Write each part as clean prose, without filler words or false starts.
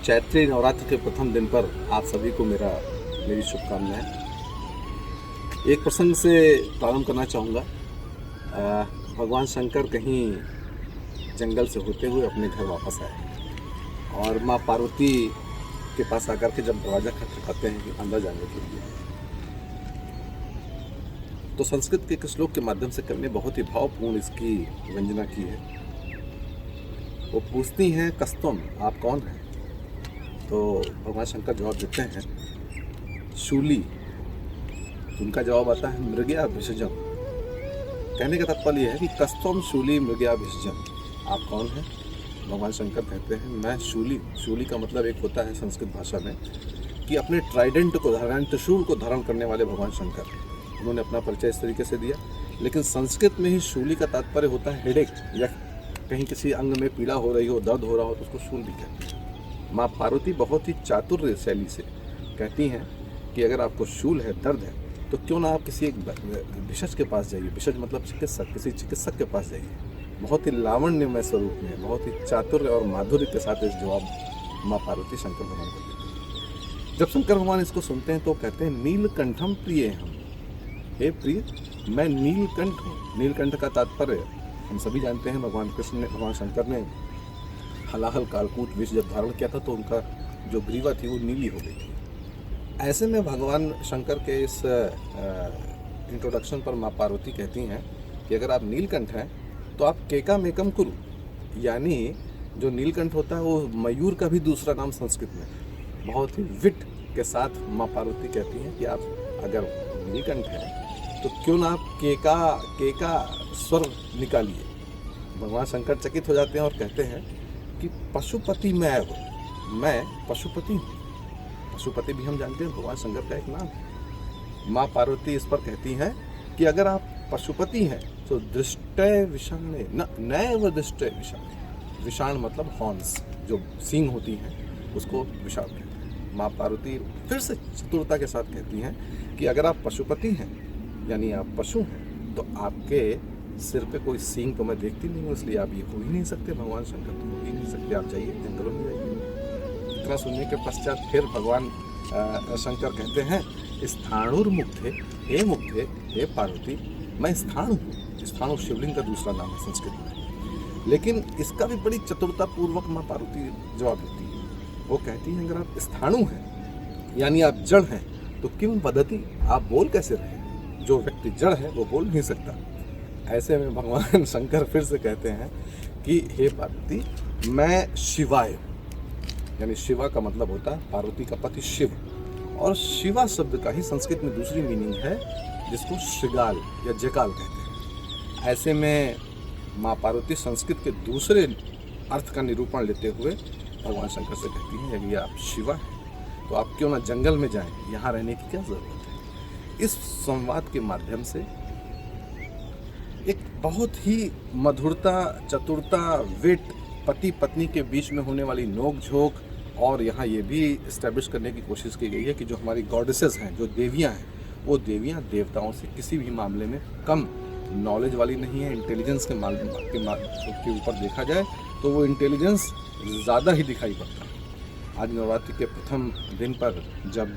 चैत्री नवरात्र के प्रथम दिन पर आप सभी को मेरी शुभकामनाएं। एक प्रसंग से प्रारंभ करना चाहूँगा। भगवान शंकर कहीं जंगल से होते हुए अपने घर वापस आए और माँ पार्वती के पास आकर के जब दरवाज़ा खटखटाते हैं कि अंदर जाने के लिए, तो संस्कृत के एक श्लोक के माध्यम से कवि ने बहुत ही भावपूर्ण इसकी वंदना की है। वो पूछती हैं, कस्तम, आप कौन हैं? तो भगवान शंकर जवाब देते हैं, शूली। तो उनका जवाब आता है, मृगया भिषजम। कहने का तात्पर्य यह है कि कस्तम शूली मृगया भिषजम, आप कौन हैं? भगवान शंकर कहते हैं, मैं शूली। शूली का मतलब एक होता है संस्कृत भाषा में कि अपने ट्राइडेंट को धारण, त्रिशूल को धारण करने वाले भगवान शंकर। उन्होंने अपना परिचय इस तरीके से दिया। लेकिन संस्कृत में ही शूली का तात्पर्य होता है हेडेक, या कहीं किसी अंग में पीड़ा हो रही हो, दर्द हो रहा हो तो उसको शूल भी कहते हैं। माँ पार्वती बहुत ही चातुर्य शैली से कहती हैं कि अगर आपको शूल है, दर्द है, तो क्यों ना आप किसी एक भिषज के पास जाइए। भिषज मतलब चिकित्सक, किसी चिकित्सक के पास जाइए। बहुत ही लावण्यमय स्वरूप में, बहुत ही चातुर्य और माधुर्य के साथ इस जवाब माँ पार्वती शंकर भगवान को देती हैं। जब शंकर भगवान इसको सुनते हैं तो कहते हैं, नीलकंठम प्रिय हम। हे प्रिय, मैं नीलकंठ हूँ। नीलकंठ का तात्पर्य हम सभी जानते हैं। भगवान कृष्ण ने, भगवान शंकर ने हलाहल कालकूट विष जब धारण किया था तो उनका जो ग्रीवा थी वो नीली हो गई थी। ऐसे में भगवान शंकर के इस इंट्रोडक्शन पर माँ पार्वती कहती हैं कि अगर आप नीलकंठ हैं तो आप केका मेकम कुरु, यानी जो नीलकंठ होता है वो मयूर का भी दूसरा नाम संस्कृत में। बहुत ही विट के साथ माँ पार्वती कहती हैं कि आप अगर नीलकंठ हैं तो क्यों ना आप केका स्वर निकालिए। भगवान शंकर चकित हो जाते हैं और कहते हैं कि पशुपति मैं पशुपति हूँ। पशुपति भी हम जानते हैं भगवान शंकर का एक नाम है। माँ पार्वती इस पर कहती हैं कि अगर आप पशुपति हैं तो दृष्टय विषाणे नैव दृष्टय विषाणे। विषाण मतलब हॉर्न्स, जो सींग होती हैं उसको विषाण कहते हैं। माँ पार्वती फिर से चतुरता के साथ कहती हैं कि अगर आप पशुपति हैं, यानी आप पशु हैं, तो आपके सिर पे कोई सींग तो मैं देखती नहीं हूँ, इसलिए आप ये हो ही नहीं सकते। भगवान शंकर तो हो ही नहीं सकते, आप जाइए जंगलों में जाइए। इतना सुनने के पश्चात फिर भगवान शंकर कहते हैं, स्थाणुर्मुग्धे, हे मुग्धे, हे पार्वती, मैं स्थाणु हूँ। स्थाणु शिवलिंग का दूसरा नाम है संस्कृत में। लेकिन इसका भी बड़ी चतुरता पूर्वक माँ पार्वती जवाब देती है। वो कहती हैं, अगर आप स्थाणु हैं, यानी आप जड़ हैं, तो किम वदति, आप बोल कैसे रहे? जो व्यक्ति जड़ है वो बोल नहीं सकता। ऐसे में भगवान शंकर फिर से कहते हैं कि हे पार्वती, मैं शिवाय हूँ। यानी शिवा का मतलब होता है पार्वती का पति शिव, और शिवा शब्द का ही संस्कृत में दूसरी मीनिंग है जिसको श्रृगाल या जकाल कहते हैं। ऐसे में माँ पार्वती संस्कृत के दूसरे अर्थ का निरूपण लेते हुए भगवान शंकर से कहती हैं, यदि आप शिवा हैं तो आप क्यों ना जंगल में जाएं, यहाँ रहने की क्या ज़रूरत है। इस संवाद के माध्यम से एक बहुत ही मधुरता, चतुरता, विट, पति पत्नी के बीच में होने वाली नोक झोंक, और यहाँ ये भी इस्टेब्लिश करने की कोशिश की गई है कि जो हमारी गॉडेसेस हैं, जो देवियाँ हैं, वो देवियाँ देवताओं से किसी भी मामले में कम नॉलेज वाली नहीं है। इंटेलिजेंस के ऊपर देखा जाए तो वो इंटेलिजेंस ज़्यादा ही दिखाई पड़ता है। आज नवरात्रि के प्रथम दिन पर जब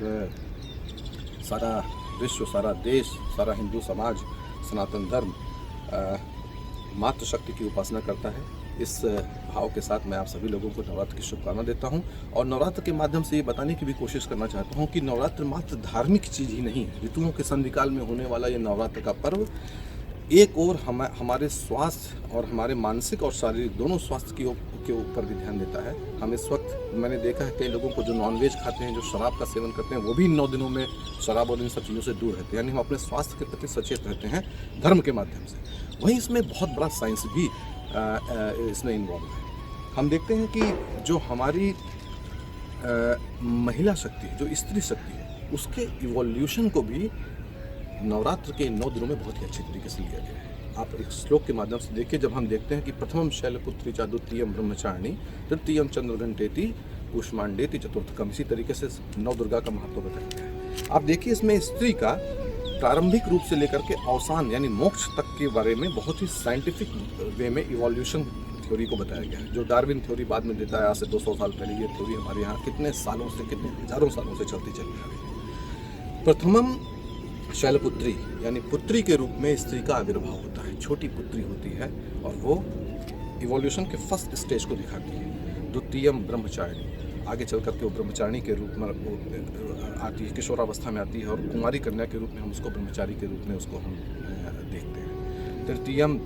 सारा विश्व, सारा देश, सारा हिंदू समाज, सनातन धर्म मातृशक्ति की उपासना करता है, इस भाव के साथ मैं आप सभी लोगों को नवरात्र की शुभकामना देता हूं। और नवरात्र के माध्यम से ये बताने की भी कोशिश करना चाहता हूं कि नवरात्र मात्र धार्मिक चीज़ ही नहीं है। ऋतुओं के संधिकाल में होने वाला ये नवरात्र का पर्व एक और हमारे स्वास्थ्य और हमारे मानसिक और शारीरिक दोनों स्वास्थ्य के ऊपर भी ध्यान देता है। हम इस वक्त, मैंने देखा है कई लोगों को जो नॉनवेज खाते हैं, जो शराब का सेवन करते हैं, वो भी इन 9 दिनों में शराब और इन सब चीज़ों से दूर रहते हैं। यानी हम अपने स्वास्थ्य के प्रति सचेत रहते हैं धर्म के माध्यम से। वहीं इसमें बहुत बड़ा साइंस भी इसमें इन्वॉल्व है। हम देखते हैं कि जो हमारी महिला शक्ति है, जो स्त्री शक्ति है, उसके इवोल्यूशन को भी नवरात्र के 9 दिनों में बहुत ही अच्छे तरीके से लिया गया है। आप एक श्लोक के माध्यम से देखिए, जब हम देखते हैं कि प्रथमम शैलपुत्री च, द्वितीयम ब्रह्मचारिणी, तृतीयम चंद्रघंटेति, कुष्मांडेति, चतुर्थकम, इसी तरीके से 9 दुर्गा का महत्व बताया गया है। आप देखिए इसमें स्त्री का प्रारंभिक रूप से लेकर के अवसान यानी मोक्ष तक के बारे में बहुत ही साइंटिफिक वे में इवोल्यूशन थ्योरी को बताया गया है, जो डार्विन थ्योरी बाद में देता है आज से 200 साल पहले। ये थ्योरी हमारे यहाँ कितने सालों से, कितने हजारों सालों से चलती चली आ रही है। प्रथमम शैलपुत्री, यानी पुत्री के रूप में स्त्री का आविर्भाव होता है, छोटी पुत्री होती है और वो इवोल्यूशन के फर्स्ट स्टेज को दिखाती है। द्वितीयम ब्रह्मचारिणी, आगे चल करके वो ब्रह्मचारिणी के रूप में आती है, किशोरावस्था में आती है, और कुमारी कन्या के रूप में हम उसको ब्रह्मचारी के रूप में उसको हम देखते हैं। तृतीयम,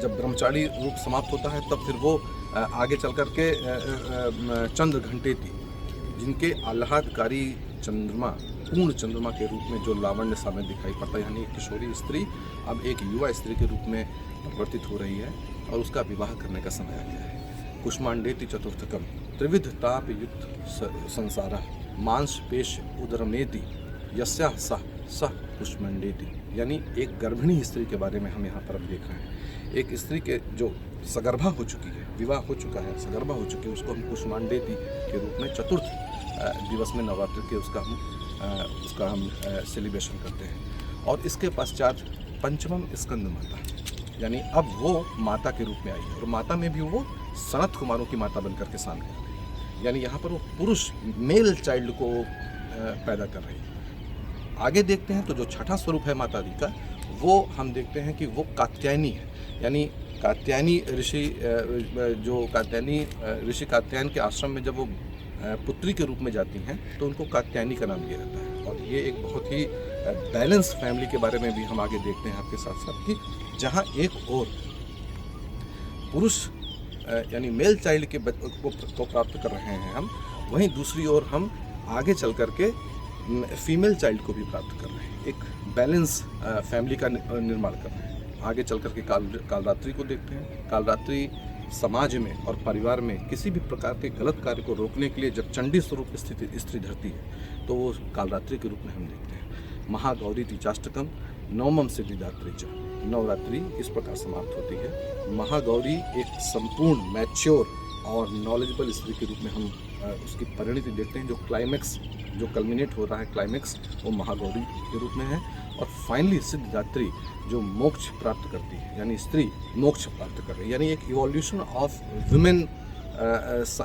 जब ब्रह्मचारी रूप समाप्त होता है तब फिर वो आगे चल करके चंद्र घंटेती, जिनके आह्लादकारी चंद्रमा, पूर्ण चंद्रमा के रूप में जो लावण्य सामने दिखाई पड़ता है, यानी एक किशोरी स्त्री अब एक युवा स्त्री के रूप में परिवर्तित हो रही है और उसका विवाह करने का समय आ गया है। कुष्मांडेति चतुर्थकम, त्रिविध ताप युक्त संसारा, मांस पेश उदरमेति यस्याः सह कुष्मांडेति, यानी एक गर्भिणी स्त्री के बारे में हम यहाँ पर अब देख रहे हैं। एक स्त्री के जो सगर्भा हो चुकी है, विवाह हो चुका है, सगर्भा हो चुकी है, उसको हम कुष्मांडेति के रूप में चतुर्थ दिवस में नवरात्रि के उसका हम सेलिब्रेशन करते हैं। और इसके पश्चात पंचमम स्कंद माता, यानी अब वो माता के रूप में आई है, और माता में भी वो सनत कुमारों की माता बनकर के सामने आ रही है, यानी यहाँ पर वो पुरुष मेल चाइल्ड को पैदा कर रही है। आगे देखते हैं तो जो छठा स्वरूप है माता दी का, वो हम देखते हैं कि वो कात्यायनी है, यानी कात्यायनी ऋषि, जो कात्यायनी ऋषि कात्यायन के आश्रम में जब वो पुत्री के रूप में जाती हैं तो उनको कात्यायनी का नाम दिया जाता है। और ये एक बहुत ही बैलेंस फैमिली के बारे में भी हम आगे देखते हैं आपके साथ साथ, कि जहाँ एक और पुरुष यानी मेल चाइल्ड के को प्राप्त कर रहे हैं हम, वहीं दूसरी ओर हम आगे चल करके फीमेल चाइल्ड को भी प्राप्त कर रहे हैं, एक बैलेंस फैमिली का निर्माण कर रहे हैं। आगे चल करके कालरात्रि को देखते हैं। कालरात्रि समाज में और परिवार में किसी भी प्रकार के गलत कार्य को रोकने के लिए जब चंडी स्वरूप स्त्री धरती है तो वो कालरात्रि के रूप में हम देखते हैं। महागौरी तीचाष्टकम नवमम सिद्धिदात्री च, नवरात्रि इस प्रकार समाप्त होती है। महागौरी एक संपूर्ण मैच्योर और नॉलेजेबल स्त्री के रूप में हम उसकी परिणति देखते हैं। जो क्लाइमैक्स, जो कल्मिनेट हो रहा है क्लाइमैक्स, वो महागौरी के रूप में है। और फाइनली सिद्धिदात्री जो मोक्ष प्राप्त करती है, यानी स्त्री मोक्ष प्राप्त कर रही है, यानी एक evolution of women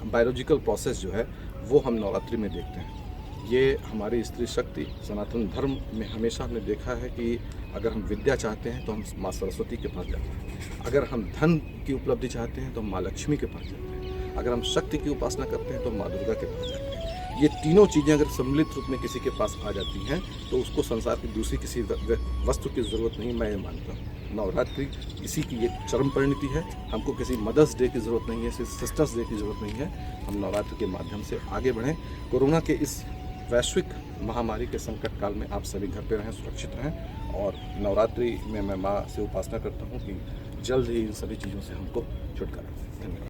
biological process जो है वो हम नवरात्रि में देखते हैं। ये हमारी स्त्री शक्ति सनातन धर्म में हमेशा हमने देखा है कि अगर हम विद्या चाहते हैं तो हम माँ सरस्वती के पास जाते हैं, अगर हम धन की उपलब्धि चाहते हैं तो हम माँ लक्ष्मी के पास जाते हैं, अगर हम शक्ति की उपासना करते हैं तो माँ दुर्गा के पास जाते हैं। ये तीनों चीज़ें अगर सम्मिलित रूप में किसी के पास आ जाती हैं तो उसको संसार की दूसरी किसी वस्तु की ज़रूरत नहीं, मैं ये मानता हूँ। नवरात्रि इसी की एक चरम परिणति है। हमको किसी मदर्स डे की ज़रूरत नहीं है, सिस्टर्स डे की ज़रूरत नहीं है। हम नवरात्रि के माध्यम से आगे बढ़ें। कोरोना के इस वैश्विक महामारी के संकट काल में आप सभी घर पे रहें, सुरक्षित रहें। और नवरात्रि में मैं माँ से उपासना करता हूँ कि जल्द ही इन सभी चीज़ों से हमको छुटकारा मिले। धन्यवाद।